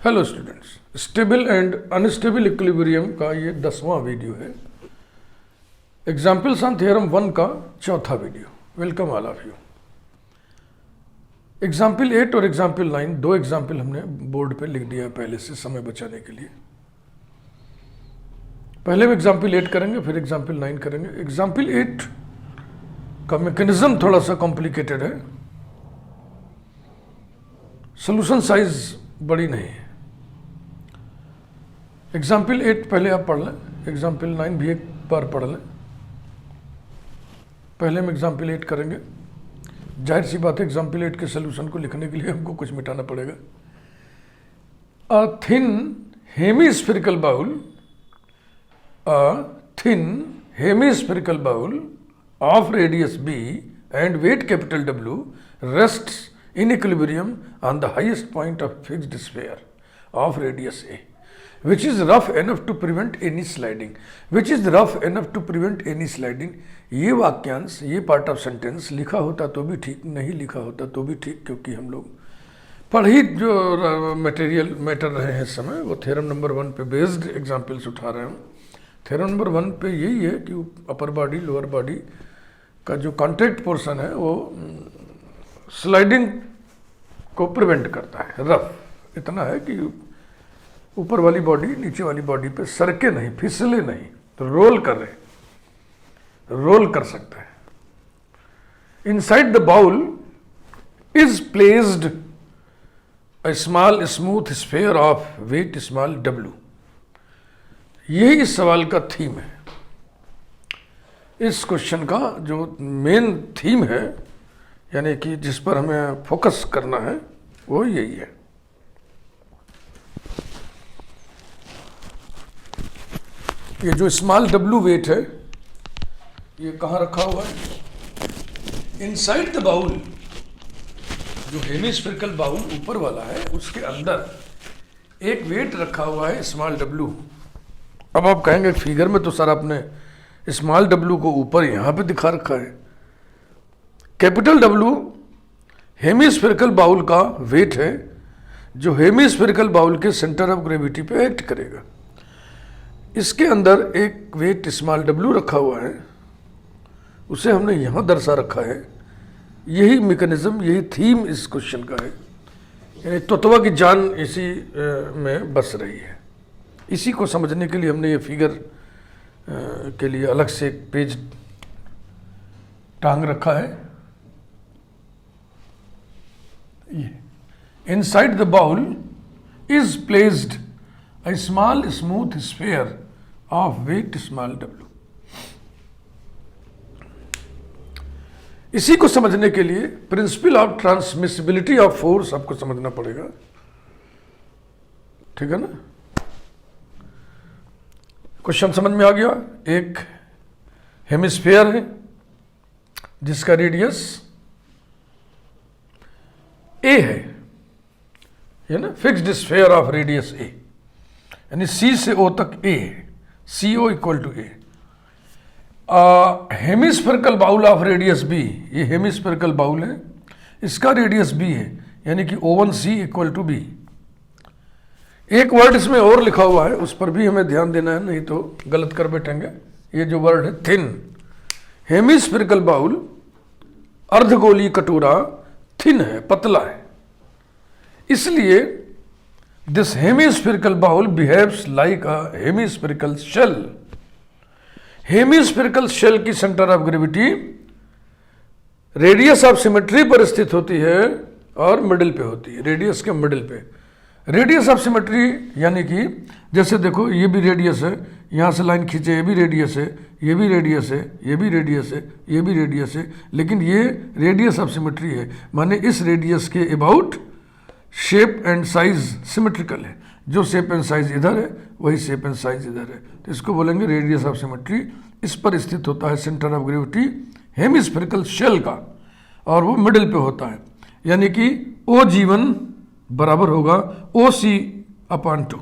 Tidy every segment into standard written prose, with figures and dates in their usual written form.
Hello students, stable and unstable equilibrium का ये 10वां video है। एग्जाम्पल्स ऑन थ्योरम 1 का चौथा video. Welcome all of you. Example 8 और एग्जाम्पल 9 दो एग्जाम्पल हमने बोर्ड पे लिख दिया पहले से समय बचाने के लिए। पहले हम एग्जाम्पल 8 करेंगे, फिर एग्जाम्पल 9 करेंगे। एग्जाम्पल 8 का मैकेनिज्म थोड़ा सा कॉम्प्लिकेटेड है, सोल्यूशन साइज बड़ी नहीं है। एग्जाम्पल 8 पहले आप पढ़ लें, एग्जाम्पल 9 भी एक बार पढ़ लें। पहले हम एग्जाम्पल 8 करेंगे। जाहिर सी बात है, एग्जाम्पल 8 के सोल्यूशन को लिखने के लिए हमको कुछ मिटाना पड़ेगा। A thin hemispherical bowl, a thin hemispherical bowl of radius B and weight capital W rests in equilibrium on the highest point of fixed sphere of radius A, which is rough enough to prevent any sliding. Which is rough enough to prevent any sliding. ये वाक्यांश, ये part of sentence लिखा होता तो भी ठीक, नहीं लिखा होता तो भी ठीक, क्योंकि हम लोग पढ़ी जो मटेरियल मैटर रहे हैं इस समय वो थ्योरम नंबर 1 पे बेस्ड एग्जाम्पल्स उठा रहे हैं। थ्योरम नंबर 1 पे यही है कि अपर बॉडी लोअर बॉडी का जो कॉन्टैक्ट पोर्शन है वो स्लाइडिंग को प्रिवेंट करता है। रफ इतना है कि ऊपर वाली बॉडी नीचे वाली बॉडी पे सरके नहीं, फिसले नहीं, तो रोल कर सकता है। Inside the bowl is placed a small smooth sphere of weight small W। यही इस सवाल का थीम है। इस क्वेश्चन का जो मेन थीम है, यानी कि जिस पर हमें फोकस करना है, वो यही है। ये जो स्मॉल W वेट है, ये कहाँ रखा हुआ है? Inside the bowl. जो हेमिस्फेरिकल बाउल ऊपर वाला है उसके अंदर एक वेट रखा हुआ है स्मॉल W। अब आप कहेंगे फिगर में तो सर आपने स्मॉल W को ऊपर यहाँ पे दिखा रखा है। कैपिटल W हेमिस्फेरिकल बाउल का वेट है जो हेमिस्फेरिकल बाउल के सेंटर ऑफ ग्रेविटी पे एक्ट करेगा। इसके अंदर एक वेट स्मॉल W रखा हुआ है, उसे हमने यहाँ दर्शा रखा है। यही मैकेनिज्म, यही थीम इस क्वेश्चन का है, यानी तत्व की जान इसी में बस रही है। इसी को समझने के लिए हमने ये फिगर के लिए अलग से एक पेज टांग रखा है। ये inside the bowl is placed a small smooth sphere of weight small W। इसी को समझने के लिए principle of transmissibility of force आपको समझना पड़ेगा, ठीक है ना। क्वेश्चन समझ में आ गया। एक हेमिस्फीयर है जिसका रेडियस A है ना, fixed sphere of radius A, यानी C से O तक A है, CO equal to A। Hemispherical bowl of radius B, ये हेमिस्फेरिकल बाउल है, इसका रेडियस B है, यानी कि O1C इक्वल टू B। एक वर्ड इसमें और लिखा हुआ है, उस पर भी हमें ध्यान देना है, नहीं तो गलत कर बैठेंगे। ये जो वर्ड है थिन, हेमिस्फेरिकल बाउल अर्धगोलीय कटोरा थिन है, पतला है, इसलिए this hemispherical bowl behaves like a hemispherical shell. Hemispherical shell की centre of gravity radius of symmetry पर स्थित होती है और मिडिल पे होती है, रेडियस के मिडिल पे। रेडियस ऑफ सिमेट्री यानी कि जैसे देखो, ये भी रेडियस है, यहाँ से लाइन खींचे, ये भी रेडियस है, ये भी रेडियस है, ये भी रेडियस है, ये भी रेडियस है, लेकिन ये रेडियस ऑफ सिमेट्री है, माने इस रेडियस के about shape and size symmetrical है। जो शेप एंड साइज इधर है वही शेप एंड साइज इधर है, तो इसको बोलेंगे रेडियस ऑफ सिमेट्री। इस पर स्थित होता है centre of gravity hemispherical shell का, और वो मिडिल पे होता है, यानी कि OG1 बराबर होगा OC/2।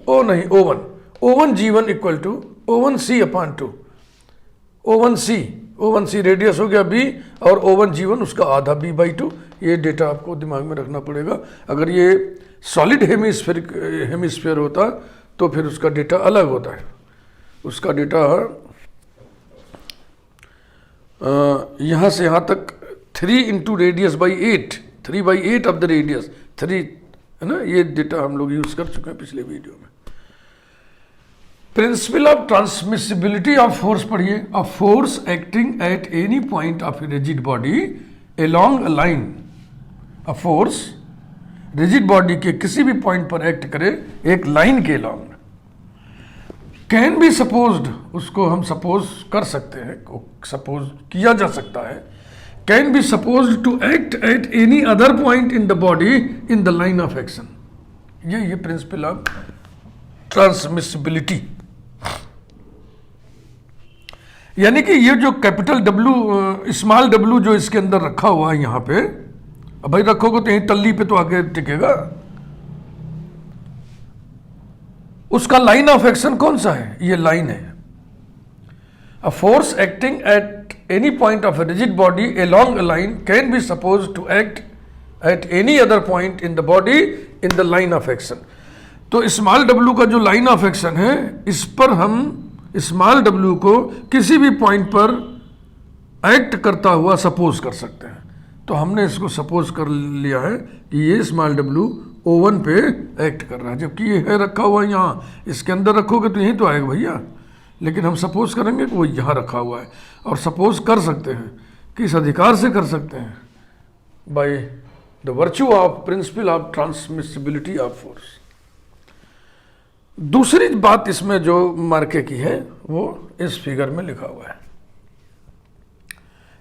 O नहीं, O1 G1 equal to O1C/2। O1C O1c radius हो गया b और O1G1 उसका आधा b/2। ये डेटा आपको दिमाग में रखना पड़ेगा। अगर ये सॉलिड हेमिस्फीयर होता तो फिर उसका डेटा अलग होता है। उसका डेटा यहाँ से यहाँ तक 3 × radius by 8, 3/8 of the radius 3 है ना। ये डेटा हम लोग यूज कर चुके हैं पिछले वीडियो में। Principle of transmissibility of force पढ़िए। A force acting at any point of a rigid body along a line. A force rigid body के किसी भी पॉइंट पर एक्ट करे एक लाइन के अलोंग, कैन बी सपोज्ड, उसको हम सपोज कर सकते हैं, सपोज किया जा सकता है, can be supposed to act at any other point in the body in the line of action. ये प्रिंसिपल ऑफ ट्रांसमिसिबिलिटी। यानी कि ये जो कैपिटल W स्मॉल W जो इसके अंदर रखा हुआ है यहाँ पे, अब भाई रखोगे तो यही टल्ली पे तो आके टिकेगा। उसका लाइन ऑफ एक्शन कौन सा है? ये लाइन है। A force acting at any point of a rigid body along a line can be suppose to act at any other point in the body in the line of action. तो small W का जो line of action है, इस पर हम small W को किसी भी पॉइंट पर एक्ट करता हुआ सपोज कर सकते हैं। तो हमने इसको सपोज कर लिया है कि ये स्मॉल W O1 पे एक्ट कर रहा है, जबकि ये है रखा हुआ यहाँ। इसके अंदर रखोगे तो यहीं तो आएगा भैया, लेकिन हम सपोज करेंगे कि वो यहाँ रखा हुआ है। और सपोज कर सकते हैं, किस अधिकार से कर सकते हैं? By the virtue of principal of transmissibility of force. दूसरी बात इसमें जो मार्के की है वो इस फिगर में लिखा हुआ है।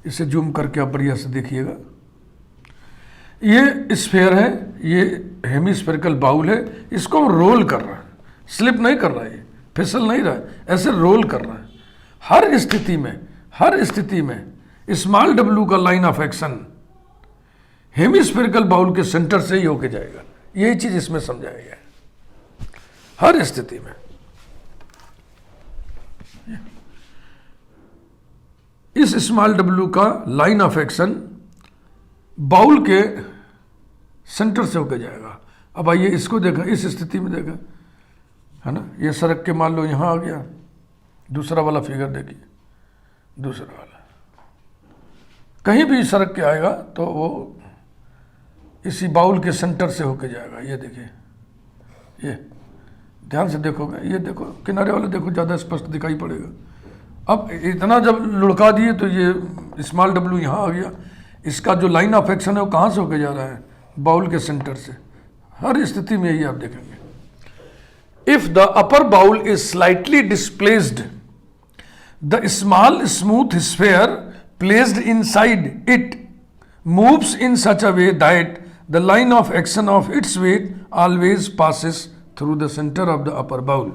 इसे जूम करके आप बढ़िया से देखिएगा। ये स्फीयर है, ये हेमिस्फेरिकल बाउल है। इसको हम रोल कर रहा है, स्लिप नहीं कर रहा है, ये फिसल नहीं रहा है, ऐसे रोल कर रहा है। हर स्थिति में स्मॉल W का line of action hemispherical bowl के सेंटर से ही होके जाएगा। यही चीज इसमें समझाया गया है हर स्थिति में। इस स्मॉल W का लाइन ऑफ एक्शन बाउल के सेंटर से होकर जाएगा। अब आइए इसको देखा, इस स्थिति में देखा है ना, ये सड़क के मान लो यहां आ गया। दूसरा वाला फिगर देखिए, दूसरा वाला कहीं भी सड़क के आएगा तो वो इसी बाउल के सेंटर से होकर जाएगा। ये देखिए, ये ध्यान से देखोगे, ये देखो किनारे वाला देखो, ज़्यादा स्पष्ट दिखाई पड़ेगा। अब इतना जब लुढ़का दिए तो ये स्मॉल W यहाँ आ गया। इसका जो लाइन ऑफ एक्शन है वो कहाँ से होकर जा रहा है? बाउल के सेंटर से। हर स्थिति में यही आप देखेंगे। If the upper bowl is slightly displaced, the small smooth sphere placed inside it moves in such a way that the line of action of its weight always passes through the centre of the upper bowl.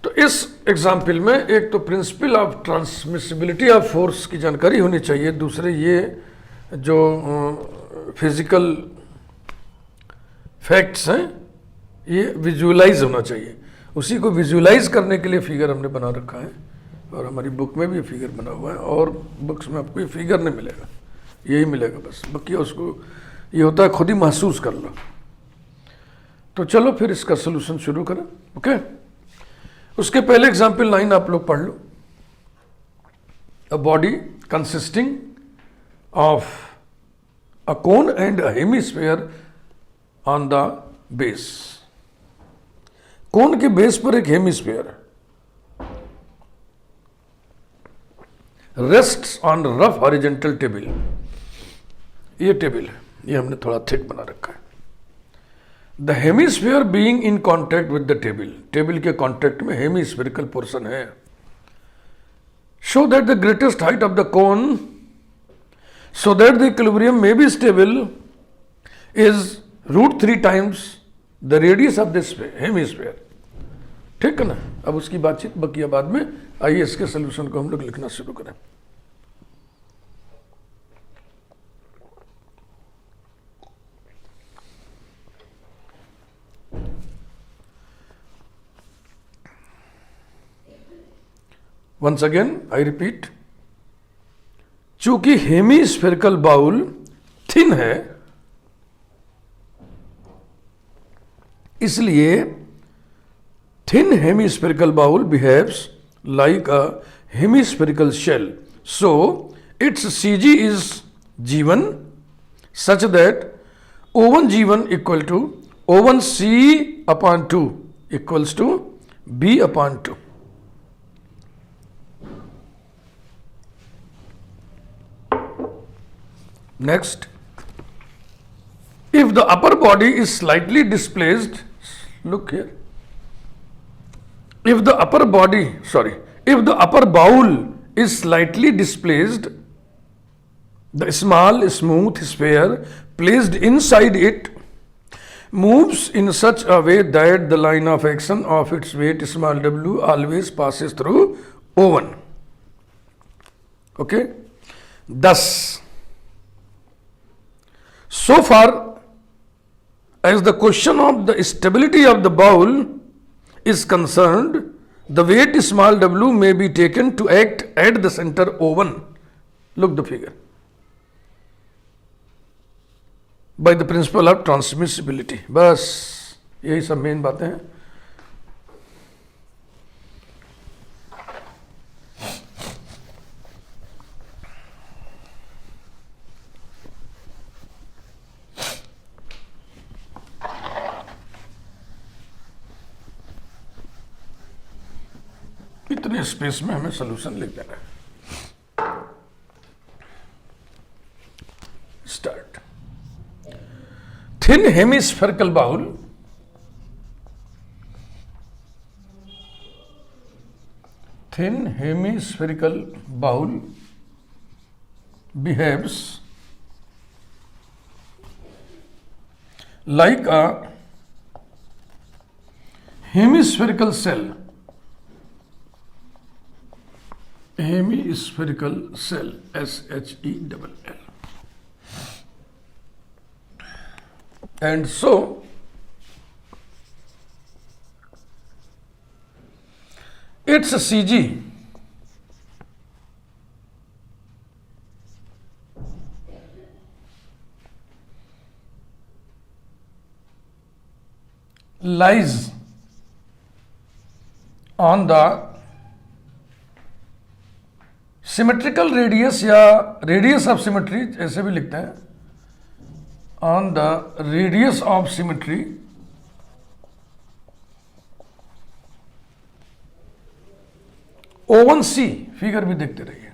तो इस example में एक तो principle of transmissibility of force की जानकारी होनी चाहिए, दूसरे ये जो फिजिकल फैक्ट्स हैं ये विजुअलाइज होना चाहिए। उसी को विजुअलाइज करने के लिए फिगर हमने बना रखा है, और हमारी बुक में भी ये फिगर बना हुआ है, और बुक्स में आपको ये फिगर नहीं मिलेगा, यही मिलेगा बस। बाकी उसको ये होता है खुद ही महसूस कर लो। तो चलो फिर इसका सोल्यूशन शुरू करें। ओके, उसके पहले एग्जाम्पल 9 आप लोग पढ़ लो। A body consisting of a cone and a hemisphere on the base. Cone के बेस पर एक हेमिस्फीयर है, rests on rough horizontal table. ये टेबल है, ये हमने थोड़ा थिक बना रखा है। The hemisphere being in contact with the table, table के कॉन्टैक्ट में हेमिस्फेरिकल पोर्शन है। Show that the greatest height of the cone, so that the equilibrium may be stable, is √3 times the radius of this hemisphere. ठीक है ना। अब उसकी बातचीत बाकी बाद में। आइए इसके सोल्यूशन को हम लोग लिखना शुरू करें। वंस अगेन आई रिपीट, चूंकि हेमीस्फेरिकल बाउल थिन है, इसलिए thin hemispherical bowl behaves like a hemispherical shell. So its CG is G1 such that O1 G1 equal to O1 C upon 2 equals to B upon 2. Next, if the upper body is slightly displaced, look here. If the upper bowel is slightly displaced, the small smooth sphere placed inside it moves in such a way that the line of action of its weight small w always passes through O1. Okay? Thus, so far as the question of the stability of the bowel is concerned, the weight small w may be taken to act at the center O1. Look the figure. By the principle of transmissibility. बस यही सब main बातें हैं. इतने space में हमें solution लिख देना है. Start. Thin hemispherical bowl behaves like a hemispherical cell. Hemispherical cell, SHELL. And so, its CG lies on the symmetrical radius या रेडियस ऑफ सिमेट्री ऐसे भी लिखते हैं, on the radius of symmetry O1C. Figure भी देखते रहिए.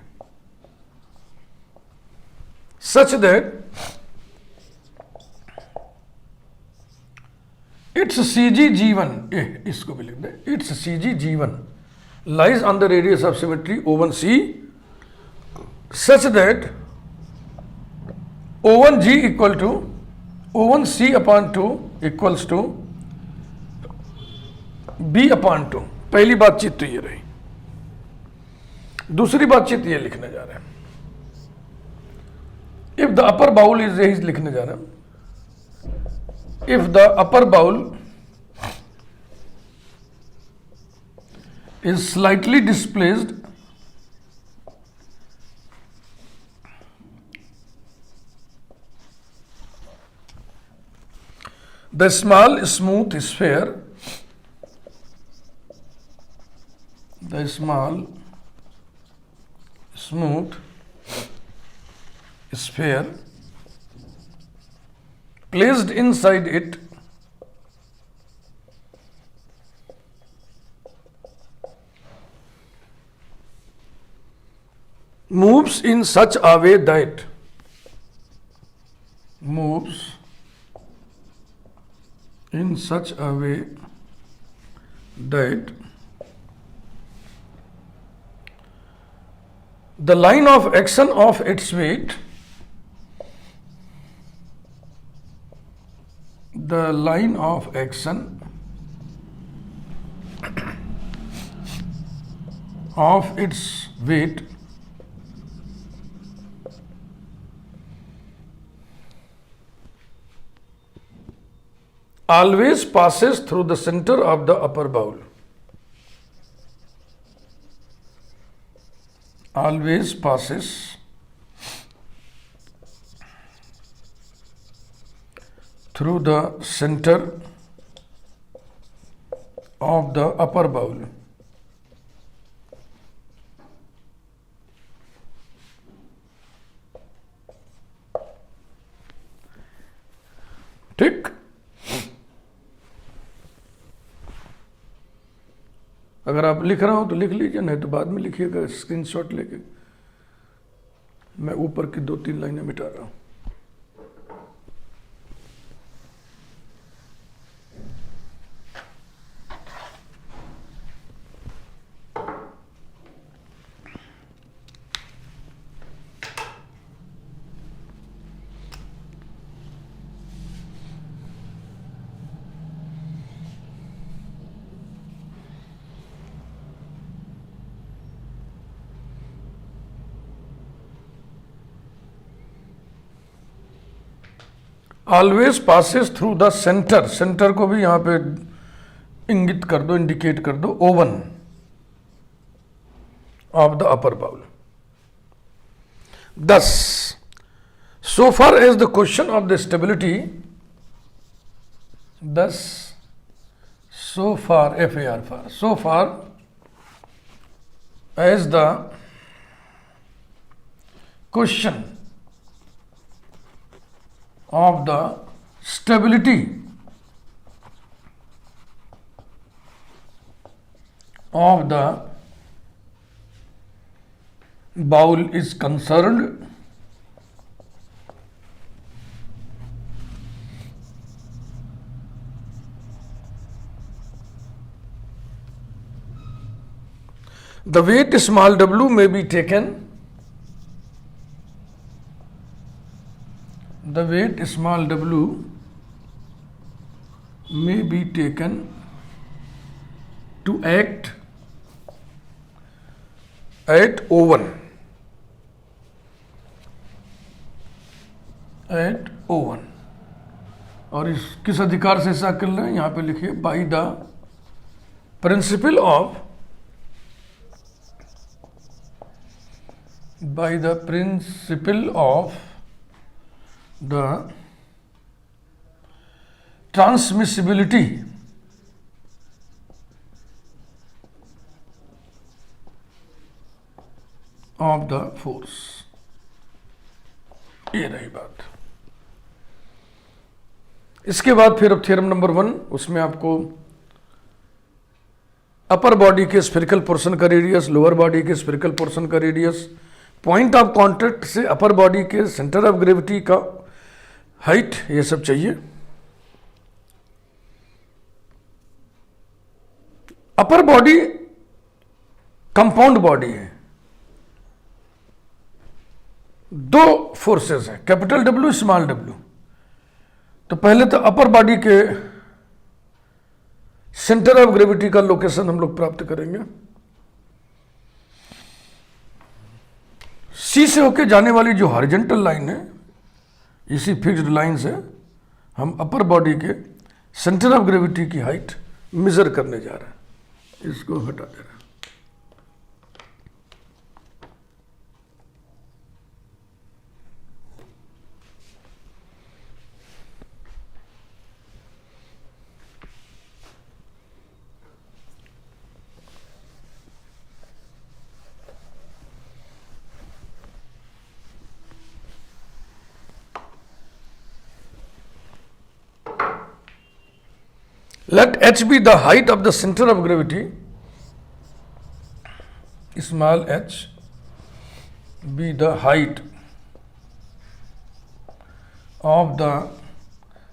Such that it's CG G1, इसको भी लिख दे, it's CG G1 lies on the radius of symmetry O1C such that O1G equal to O1C upon 2 equals to B upon 2. पहली बातचीत तो ये रही. दूसरी बातचीत ये लिखने जा रहे हैं. If the upper bowl is, यही लिखने जा रहे हैं. If the upper bowl is slightly displaced, the small smooth sphere placed inside it moves in such a way that the line of action of its weight always passes through the center of the upper bowel. always passes through the center of the upper bowl. ठीक। अगर आप लिख रहे हो तो लिख लीजिए, नहीं तो बाद में लिखिएगा स्क्रीनशॉट लेके। मैं ऊपर की 2-3 लाइनें मिटा रहा हूं। Always passes through the centre, centre को भी यहां पे इंगित कर दो, इंडिकेट कर दो, O one of the upper bowl. 10 so far as the question of the stability, 10 so far FAR far, so far as the question of the stability of the bowl is concerned, the weight small w may be taken, the weight small w may be taken to act at oven, at oven। और इस किस अधिकार से ऐसा कर रहे हैं, यहां पे लिखिए by the principle of, by the principle of the transmissibility of the force। ये रही बात। इसके बाद फिर अब थ्योरम नंबर 1, उसमें आपको अपर बॉडी के स्फेरिकल पोर्शन का रेडियस, लोअर बॉडी के स्फेरिकल पोर्शन का रेडियस, पॉइंट ऑफ कॉन्टैक्ट से अपर बॉडी के सेंटर ऑफ ग्रेविटी का हाइट, ये सब चाहिए। अपर बॉडी कंपाउंड बॉडी है, 2 फोर्सेस हैं, कैपिटल W, स्मॉल w। तो पहले तो अपर बॉडी के सेंटर ऑफ ग्रेविटी का लोकेशन हम लोग प्राप्त करेंगे। सी से होके जाने वाली जो हॉरिजॉन्टल लाइन है, इसी फिक्स्ड लाइन से हम अपर बॉडी के सेंटर ऑफ ग्रेविटी की हाइट मेजर करने जा रहे हैं। इसको हटा दे रहे हैं। Let h be the height of the center of gravity, small h be the height of the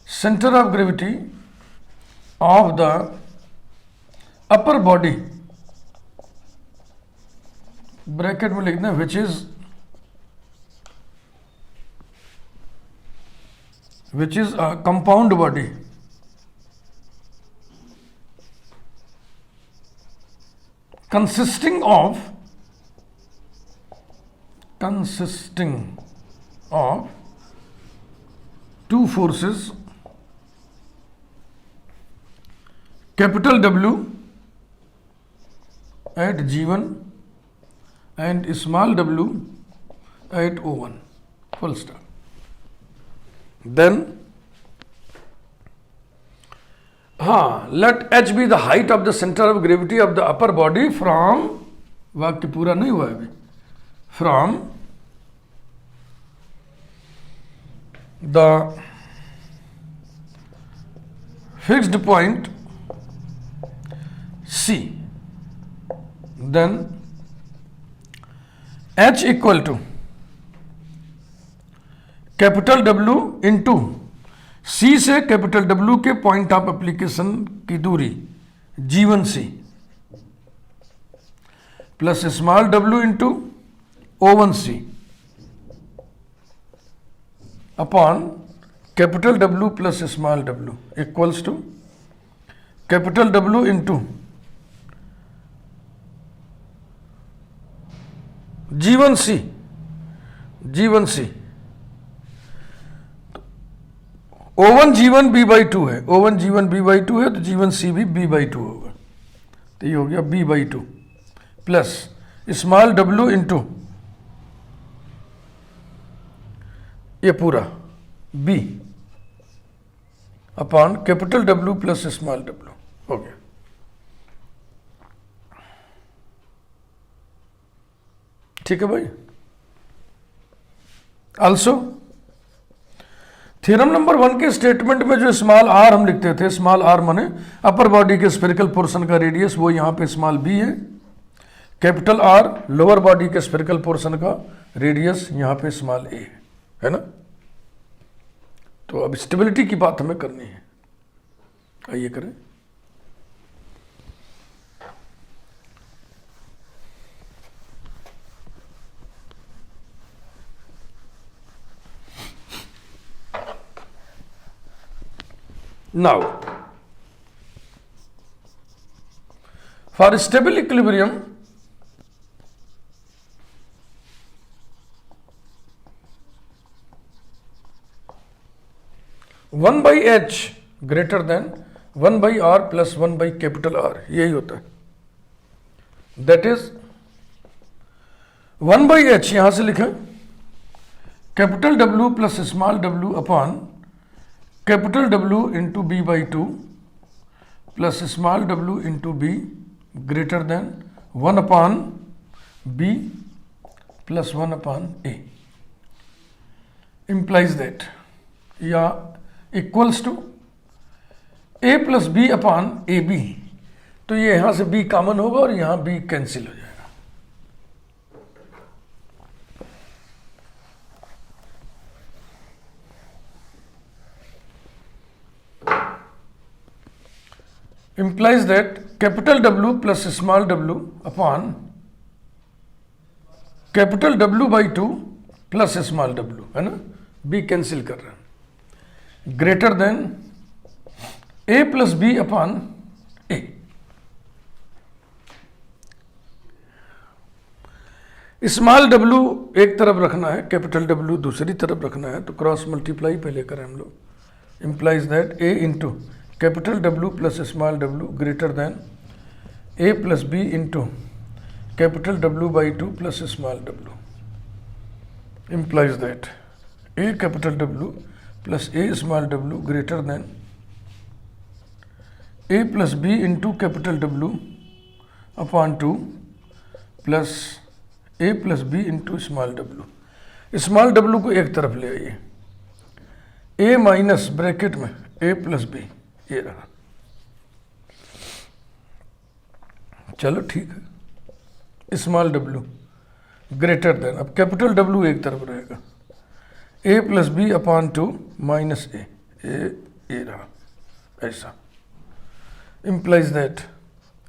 center of gravity of the upper body, bracket में लिखना which is a compound body, consisting of two forces, capital W at G1 and small w at O1, full stop. Then let h be the height of the center of gravity of the upper body from, वाक्य पूरा नहीं हुआ अभी, from the fixed point C. Then h equal to capital W into C से capital W के point of application की दूरी G1C plus small w into O1C upon capital W plus small w equals to capital W into G1C O1 G1 B/2 है, O1 G1 B/2 है तो G1C भी B/2 होगा, तो ये हो गया B/2 plus small w into ये पूरा B upon capital W plus small w हो गया। ठीक है भाई। आल्सो थ्योरम नंबर 1 के स्टेटमेंट में जो स्मॉल r हम लिखते थे, स्मॉल r माने अपर बॉडी के स्फेरिकल पोर्शन का रेडियस, वो यहां पे स्मॉल b है। कैपिटल R लोअर बॉडी के स्फेरिकल पोर्शन का रेडियस यहां पे स्मॉल a है ना। तो अब स्टेबिलिटी की बात हमें करनी है, आइए करें। Now, for stable equilibrium, one by H greater than 1 by r plus 1 by capital R, यही होता है। दैट इज 1 by h यहां से लिखें capital W plus small w upon capital W into B/2 plus small w into B greater than 1 upon B plus 1 upon A implies that, या equals to A plus B upon AB। तो ये यहां से B common होगा और यहां B cancel हो जाएगा। implies that capital W plus small w upon capital W/2 plus small w, है ना, B कैंसिल कर रहे हैं, greater than A plus B upon A। Small w एक तरफ रखना है, कैपिटल W दूसरी तरफ रखना है, तो क्रॉस मल्टीप्लाई पहले करें हम लोग। implies that A into capital W plus small w greater than A plus B into capital W/2 plus small w implies that A capital W plus A small w greater than A plus B into capital W upon 2 plus A plus B into small w। Small w को एक तरफ ले आइए, A minus bracket में A plus B, ये रहा। चलो ठीक है, स्मॉल w ग्रेटर देन, अब कैपिटल W एक तरफ रहेगा, A plus B upon 2 minus A, ये रहा ऐसा। implies that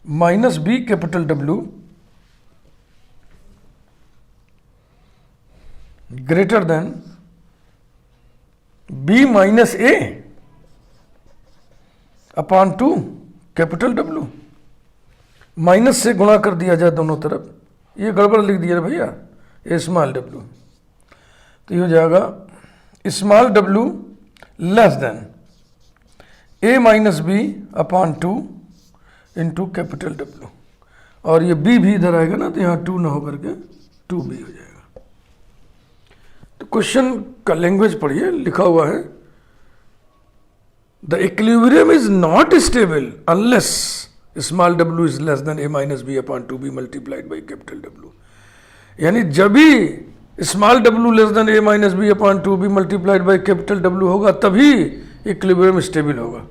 minus B capital W greater than B minus A upon 2 capital W। Minus से गुणा कर दिया जाए दोनों तरफ, ये गड़बड़ लिख दिया भैया, ए स्मॉल w, तो ये हो जाएगा small w less than A minus B upon 2 into capital W, और ये B भी इधर आएगा ना, तो यहाँ 2 ना होकर के 2b हो जाएगा। तो क्वेश्चन का लैंग्वेज पढ़िए, लिखा हुआ है the equilibrium is not stable unless small w is less than a minus b upon 2b multiplied by capital W। यानी जब भी small w less than a minus b upon 2b multiplied by capital W होगा तभी equilibrium stable होगा,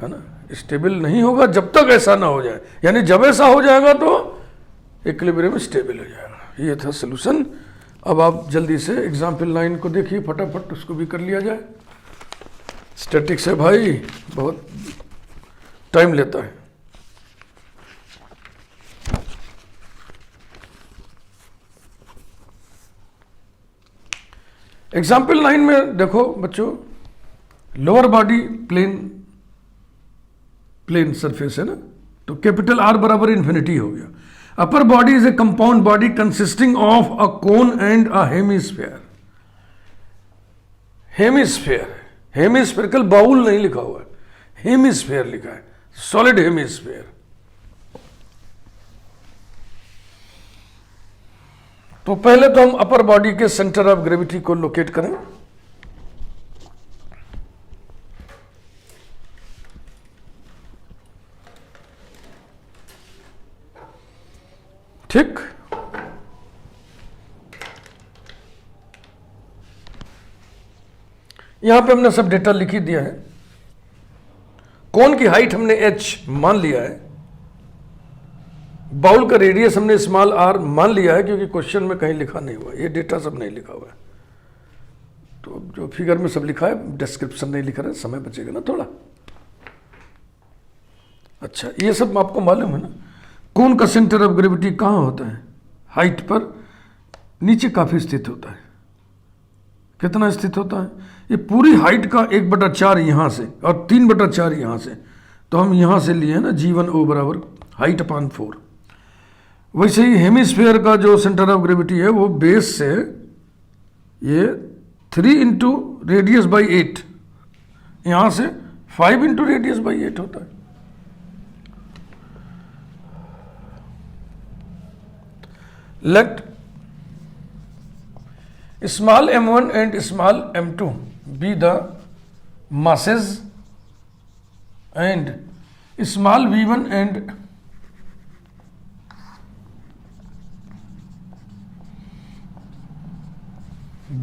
है ना। Stable नहीं होगा जब तक ऐसा ना हो जाए, यानी जब ऐसा हो जाएगा तो इक्विलिब्रियम स्टेबल हो जाएगा। ये था सोल्यूशन। अब आप जल्दी से एग्जाम्पल 9 को देखिए, फटाफट उसको भी कर लिया जाए। स्टैटिक्स है भाई, बहुत टाइम लेता है। एग्जाम्पल 9 में देखो बच्चों, लोअर बॉडी प्लेन सरफेस है ना, तो कैपिटल R बराबर इन्फिनिटी हो गया। Upper body is a compound body consisting of a cone and a hemisphere. Hemisphere, hemispherical bowl नहीं लिखा हुआ है, हेमिस्फीयर लिखा है, सॉलिड हेमिस्फीयर। तो पहले तो हम अपर बॉडी के सेंटर ऑफ ग्रेविटी को लोकेट करें। ठीक, यहां पे हमने सब डेटा लिख ही दिया है। कोन की हाइट हमने h मान लिया है, बाउल का रेडियस हमने स्मॉल r मान लिया है, क्योंकि क्वेश्चन में कहीं लिखा नहीं हुआ, ये डेटा सब नहीं लिखा हुआ है। तो जो फिगर में सब लिखा है, डिस्क्रिप्शन नहीं लिखा है, समय बचेगा ना थोड़ा। अच्छा, ये सब आपको मालूम है ना। कोन का सेंटर ऑफ ग्रेविटी कहाँ होता है? हाइट पर नीचे काफी स्थित होता है। कितना स्थित होता है? ये पूरी हाइट का 1/4 यहां से और 3/4 यहां से। तो हम यहां से लिए ना G1O बराबर हाइट अपॉन 4। वैसे ही हेमिस्फीयर का जो सेंटर ऑफ ग्रेविटी है वो बेस से ये 3 इंटू रेडियस बाई 8, यहां से 5 इंटू रेडियस बाई 8 होता है। Let small m1 and small m2 be the masses and small v1 and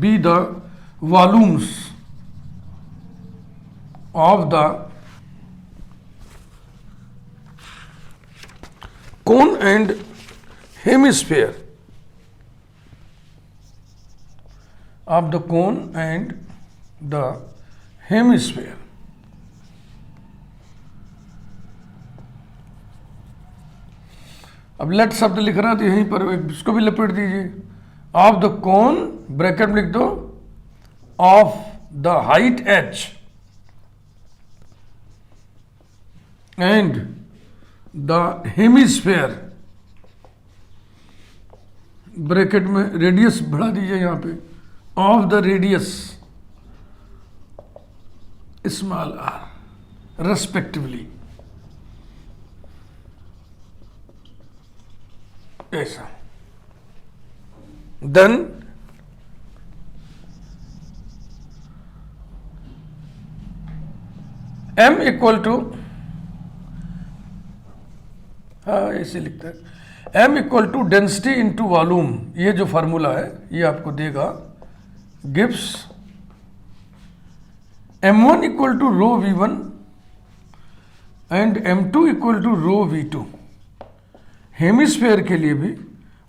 be the volumes of the cone and hemisphere of the cone and the hemisphere। अब late शब्द लिख रहा है तो यहीं पर इसको भी लपेट दीजिए। ऑफ द कोन, ब्रैकेट में लिख दो, of the height h and the hemisphere, bracket में रेडियस बढ़ा दीजिए यहां पे, of the radius small r respectively. ऐसा देन m इक्वल टू, हाँ ऐसे लिखता है, m equal to density into volume. ये जो फार्मूला है ये आपको देगा, gives m1 equal to rho v1 and m2 equal to rho v2। Hemisphere के लिए भी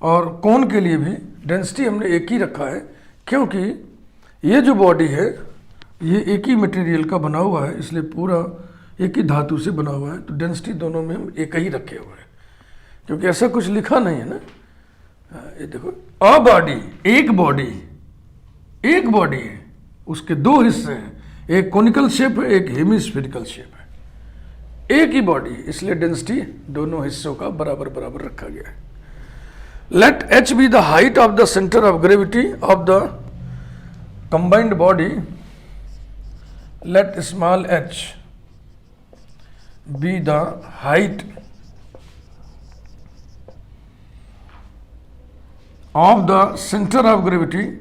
और कोन के लिए भी डेंसिटी हमने एक ही रखा है, क्योंकि ये जो बॉडी है ये एक ही मटेरियल का बना हुआ है, इसलिए पूरा एक ही धातु से बना हुआ है। तो डेंसिटी दोनों में हम एक ही रखे हुए हैं, क्योंकि ऐसा कुछ लिखा नहीं है ना। ये देखो, अ बॉडी, एक बॉडी है, उसके दो हिस्से हैं, एक कोनिकल शेप है, एक हेमिस्फेरिकल शेप है, एक ही बॉडी, इसलिए डेंसिटी दोनों हिस्सों का बराबर बराबर रखा गया है। Let h be the height of the centre of gravity of the combined body, let small h be the height of the center of gravity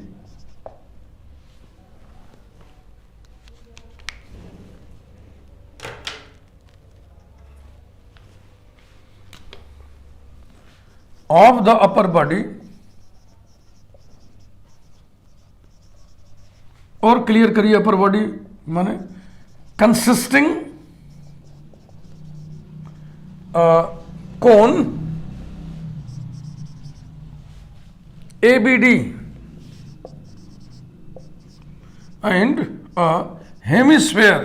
of the upper body, और क्लियर करिए अपर बॉडी माने consisting cone ABD and a hemisphere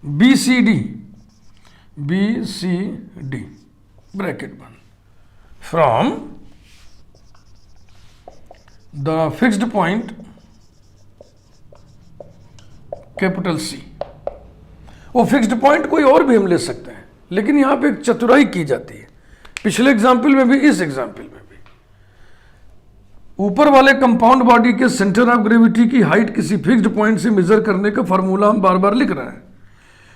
BCD bracket 1 from the fixed point capital C। वो fixed point कोई और भी हम ले सकते हैं, लेकिन यहां पे एक चतुराई की जाती है, पिछले एग्जाम्पल में भी इस एग्जाम्पल में भी। ऊपर वाले कंपाउंड बॉडी के सेंटर ऑफ ग्रेविटी की हाइट किसी फिक्स्ड पॉइंट से मेजर करने का फॉर्मूला हम बार बार लिख रहे हैं।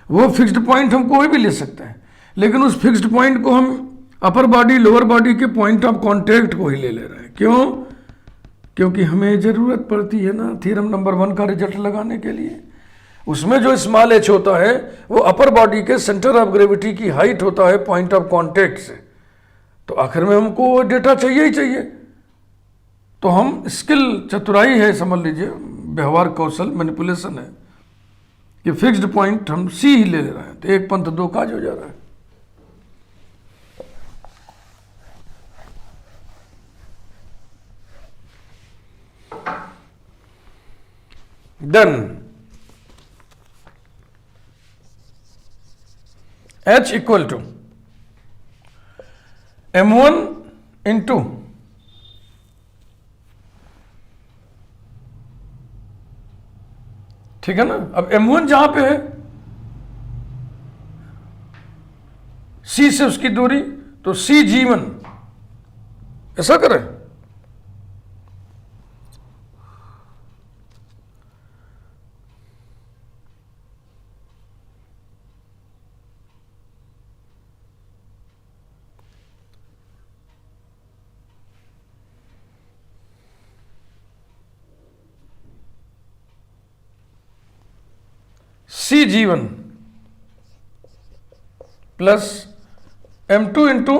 वो फिक्स्ड पॉइंट हम कोई भी ले सकते हैं, लेकिन उस फिक्स्ड पॉइंट को हम अपर बॉडी लोअर बॉडी के पॉइंट ऑफ कॉन्टैक्ट को ही ले रहे हैं। क्यों? क्योंकि हमें जरूरत पड़ती है ना थ्योरम नंबर 1 का रिजल्ट लगाने के लिए। उसमें जो स्मॉल h होता है वो अपर बॉडी के सेंटर ऑफ ग्रेविटी की हाइट होता है पॉइंट ऑफ कॉन्टैक्ट से। तो आखिर में हमको डेटा चाहिए ही चाहिए, तो हम स्किल चतुराई है, समझ लीजिए व्यवहार कौशल मैनिपुलेशन है कि फिक्स्ड पॉइंट हम C ही ले रहे हैं, तो एक पंथ दो काज हो जा रहा है। Then H equal to M1 into ठीक है ना। अब M1 जहां पे है C से उसकी दूरी, तो CG1 ऐसा करें। CG1 plus M2 into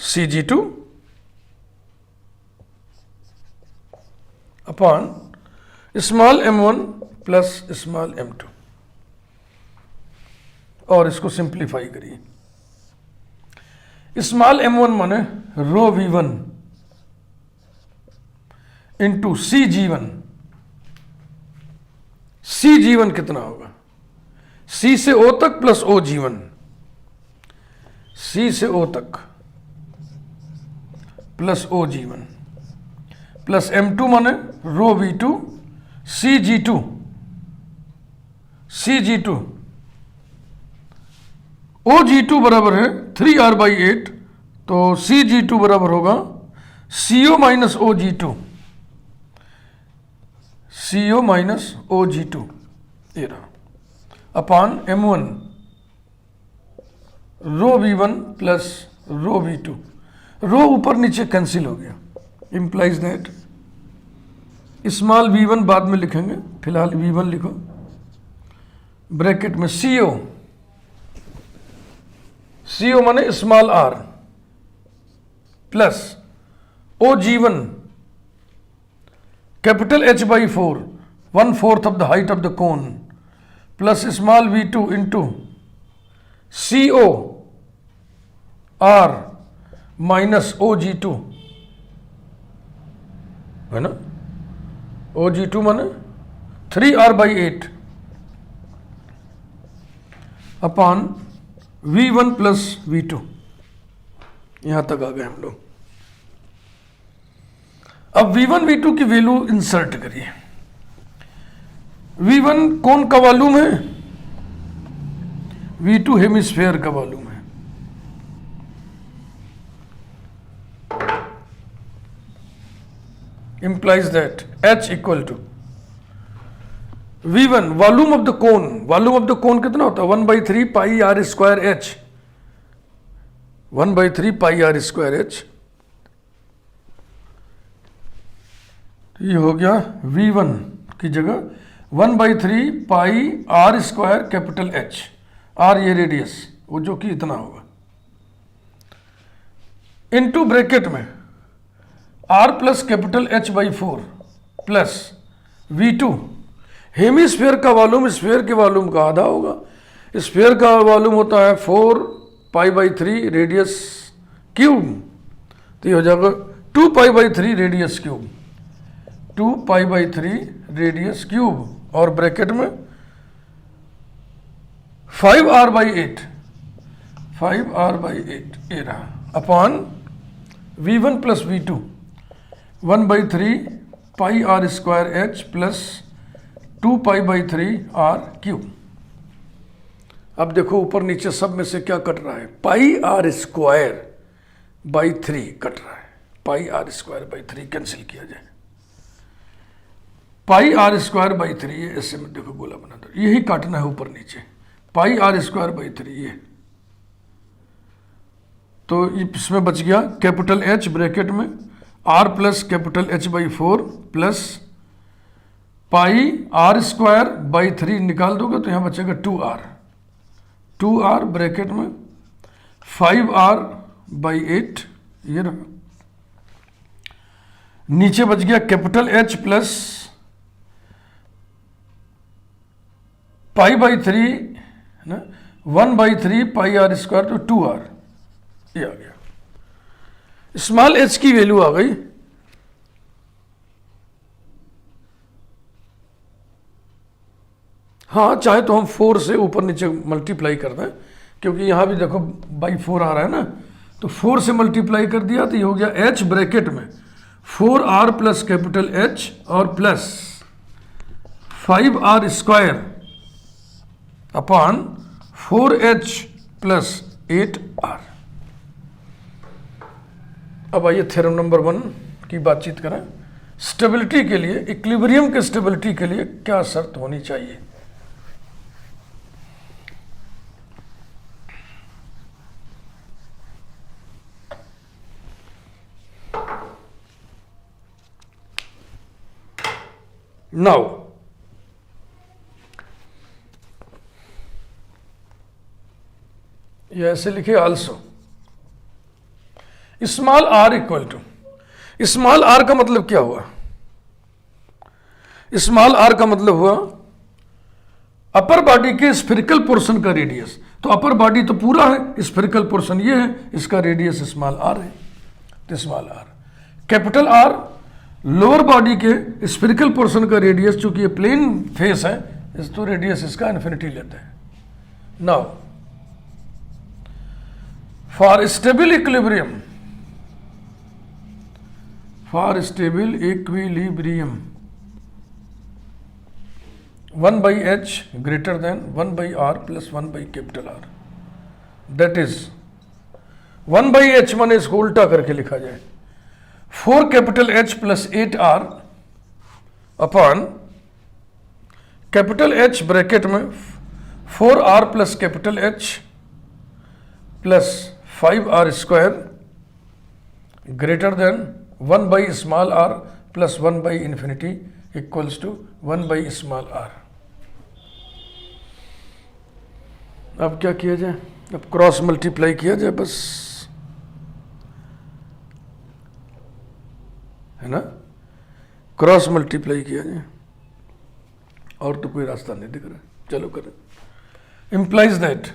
CG2 upon small m1 plus small m2, और इसको सिंप्लीफाई करिए। स्मॉल m1 माने रो v1 इंटू CG1। CG1 कितना होगा? C से O तक प्लस OG1, C से O तक प्लस OG1 प्लस M2 माने रो V2 CG2 OG2 बराबर है 3R/8, तो CG2 बराबर होगा CO माइनस OG2 ये रहा अपॉन M1 रो V1 प्लस रो V2। रो ऊपर नीचे कैंसिल हो गया, इंप्लाइज दैट स्मॉल v1 बाद में लिखेंगे, फिलहाल v1 लिखो ब्रैकेट में CO माने small r plus OG1 capital H/4 1/4 of the height of the cone plus small v2 into CO r minus OG2 है ना। OG2 माने 3R/8 upon V1 plus V2। यहां तक आ गए हम लोग। अब V1 V2 की वैल्यू इंसर्ट करिए। V1 कौन का वॉल्यूम है? V2 हेमिस्फेयर का वॉल्यूम है। implies that H equal to V1 volume of the cone. Volume of the cone कितना होता है? 1/3 pi R² H। 1/3 pi are square H, ये हो गया V1 की जगह 1/3 pi are square capital H, R ये रेडियस वो जो कि इतना होगा, इनटू ब्रैकेट में are plus capital H by 4 plus V2। Hemisphere का वॉल्यूम स्फीयर के वॉल्यूम का आधा होगा, स्फीयर का वॉल्यूम होता है 4 पाई बाई 3 रेडियस क्यूब, तो ये हो जाएगा 2 pi by 3 radius cube, 2 pi by 3 radius cube, और ब्रैकेट में 5r बाई 8, 5r बाई 8 ये रहा, upon V1 plus V2 1/3 pi are square h plus 2 pi by 3 r cube. अब देखो ऊपर नीचे सब में से क्या कट रहा है, पाई आर स्क्वायर बाई 3 कट रहा है, पाई आर स्क्वायर बाई 3 कैंसिल किया जाए, पाई आर स्क्वायर बाई 3 ये ऐसे में देखो गोला बना दो, यही काटना है ऊपर नीचे, पाई आर स्क्वायर बाई 3 ये, तो इसमें बच गया कैपिटल एच ब्रैकेट में are plus capital H by 4 plus pi are square by 3 निकाल दोगे तो यहां बचेगा 2r, 2r ब्रैकेट में 5r बाई 8 ये रहा, नीचे बच गया capital H plus pi by 3 ना 1/3 पाई आर स्क्वायर तो 2r ये आ गया। स्मॉल एच की वैल्यू आ गई हाँ, चाहे तो हम 4 से ऊपर नीचे मल्टीप्लाई कर दें, क्योंकि यहां भी देखो बाई 4 आ रहा है ना, तो 4 से मल्टीप्लाई कर दिया तो ये हो गया h ब्रैकेट में 4r प्लस कैपिटल h और plus 5r square upon 4h plus 8r। अब आइए थ्योरम नंबर 1 की बातचीत करें। स्टेबिलिटी के लिए, इक्विलिब्रियम के स्टेबिलिटी के लिए क्या शर्त होनी चाहिए? नाउ ये ऐसे लिखे also small r equal to, small r का मतलब क्या हुआ? स्मॉल आर का मतलब हुआ अपर बॉडी के स्फेरिकल पोर्शन का रेडियस, तो अपर बॉडी तो पूरा है, स्फेरिकल पोर्शन ये है, इसका रेडियस स्मॉल आर है, तो small r. Capital r lower body के स्फेरिकल पोर्शन का रेडियस, चूंकि ये प्लेन फेस है तो रेडियस इसका इन्फिनिटी लेते हैं। Now for stable equilibrium, for stable equilibrium 1/h greater than 1/r plus 1/R, that is 1/h माने इसको उल्टा करके लिखा जाए 4 capital H plus 8R upon capital H bracket में 4R plus capital H plus 5R square greater than 1 small r plus 1 infinity equals to 1 small r। अब क्या किया जाए? अब क्रॉस मल्टीप्लाई किया जाए बस, है ना, क्रॉस मल्टीप्लाई किया जाए, और तो कोई रास्ता नहीं दिख रहा। चलो करें। Implies that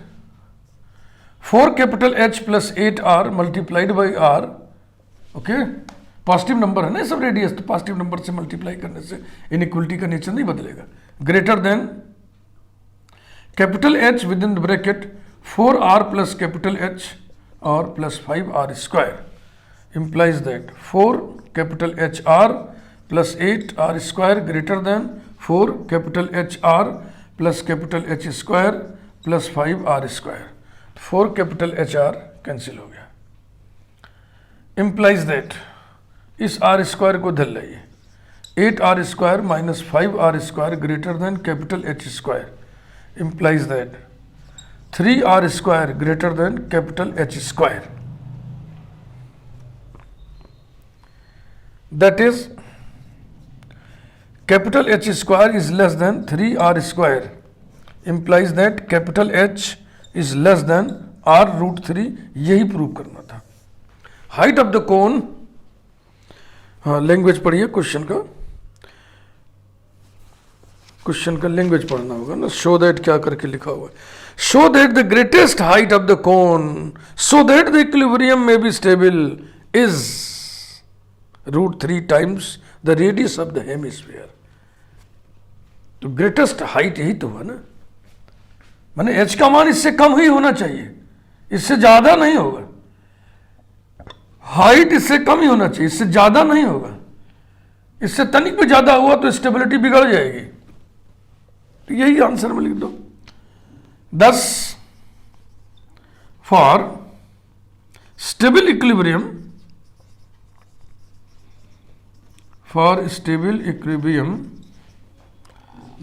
4 capital H plus 8R multiplied by R, okay, positive number है ना सब रेडियस, तो पॉजिटिव नंबर से मल्टीप्लाई करने से इनइक्वलिटी का नेचर नहीं बदलेगा। Greater than capital H with in the bracket 4R plus capital H और plus 5R square implies that 4 capital HR plus 8R square greater then 4 capital HR plus capital H square plus 5R square. 4 capital HR cancel हो गया। Implies that इस R square को धर लाइए, 8R square minus 5R square greater then capital H square implies that 3R square greater then capital H square. That is capital H square is less then 3R square, implies that capital H is less then R√3, यही prove करना था। Height of the कोन, हाँ language पढ़िए question का, language पढ़ना होगा ना। Show that क्या करके लिखा हुआ है, show that the greatest height of the cone so that the equilibrium may be stable is √3 times the radius of the hemisphere. तो ग्रेटेस्ट हाइट यही तो हुआ ना, माने H का मान इससे कम ही होना चाहिए, इससे ज्यादा नहीं होगा। हाइट इससे कम ही होना चाहिए, इससे ज्यादा नहीं होगा। इससे तनिक भी ज्यादा हुआ तो स्टेबिलिटी बिगड़ जाएगी। तो यही आंसर में लिख दो। thus for stable equilibrium,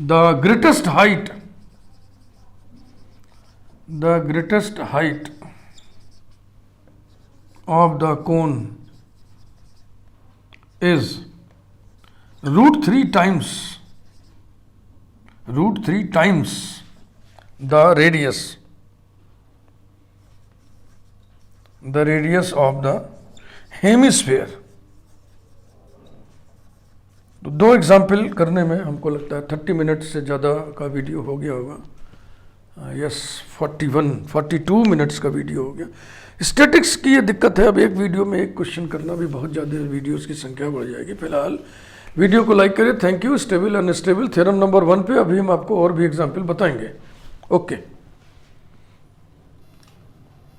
the greatest height of the cone is √3 times the radius of the hemisphere। तो दो एग्जाम्पल करने में हमको लगता है 30 मिनट से ज़्यादा का वीडियो हो गया होगा। यस 42 मिनट्स का वीडियो हो गया। स्टैटिक्स की ये दिक्कत है, अब एक वीडियो में एक क्वेश्चन करना भी बहुत ज़्यादा, वीडियोस की संख्या बढ़ जाएगी। फिलहाल वीडियो को लाइक करें। Thank you. Stable unstable theorem number 1 पे अभी हम आपको और भी एग्जाम्पल बताएंगे। ओके।